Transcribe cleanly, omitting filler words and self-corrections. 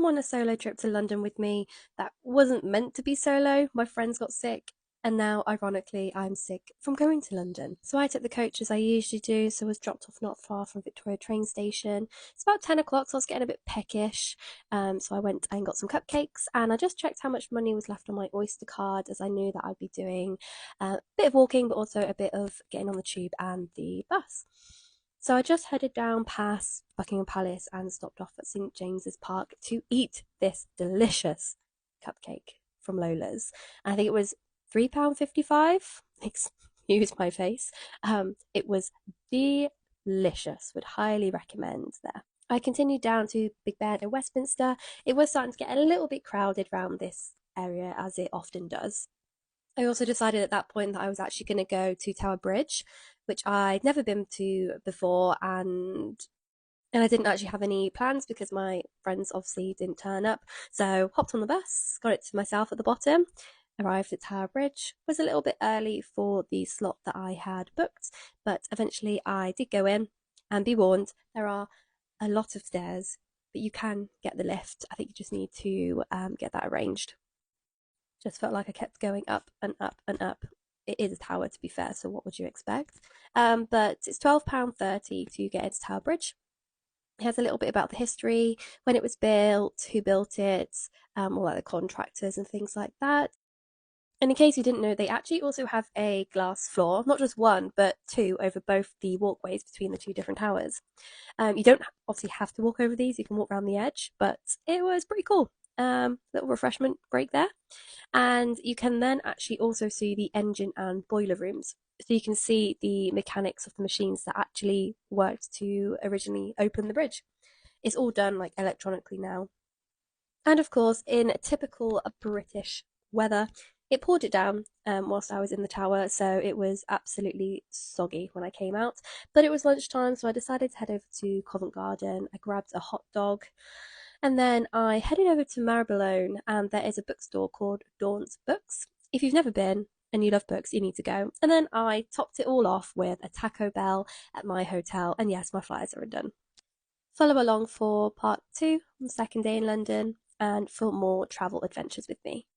on a solo trip to London with me that wasn't meant to be solo. My friends got sick, and now, ironically, I'm sick from going to London. So I took the coach as I usually do, so I was dropped off not far from Victoria train station. It's about 10 o'clock, so I was getting a bit peckish. So I went and got some cupcakes, and I just checked how much money was left on my Oyster card, as I knew that I'd be doing a bit of walking, but also a bit of getting on the tube and the bus. So I just headed down past Buckingham Palace and stopped off at St James's Park to eat this delicious cupcake from Lola's. And I think it was £3.55. Excuse my face. It was delicious. Would highly recommend there. I continued down to Big Ben in Westminster. It was starting to get a little bit crowded around this area, as it often does. I also decided at that point that I was actually going to go to Tower Bridge, which I'd never been to before, and I didn't actually have any plans because my friends obviously didn't turn up. So hopped on the bus, got it to myself at the bottom, arrived at Tower Bridge. Was a little bit early for the slot that I had booked, but eventually I did go in. And be warned, there are a lot of stairs, but you can get the lift. I think you just need to get that arranged. Just felt like I kept going up and up and up. It is a tower, to be fair, so what would you expect? But it's £12.30 to get into Tower Bridge. It has a little bit about the history, when it was built, who built it, all like the contractors and things like that. And in case you didn't know, they actually also have a glass floor, not just one, but two over both the walkways between the two different towers. You don't obviously have to walk over these, you can walk around the edge, but it was pretty cool. Little refreshment break there. And you can then actually also see the engine and boiler rooms. So you can see the mechanics of the machines that actually worked to originally open the bridge. It's all done like electronically now. And of course, in typical British weather, it poured it down whilst I was in the tower, so it was absolutely soggy when I came out. But it was lunchtime, so I decided to head over to Covent Garden. I grabbed a hot dog, and then I headed over to Marylebone, and there is a bookstore called Daunt's Books. If you've never been and you love books, you need to go. And then I topped it all off with a Taco Bell at my hotel, and yes, my flyers are done. Follow along for part two on the second day in London and for more travel adventures with me.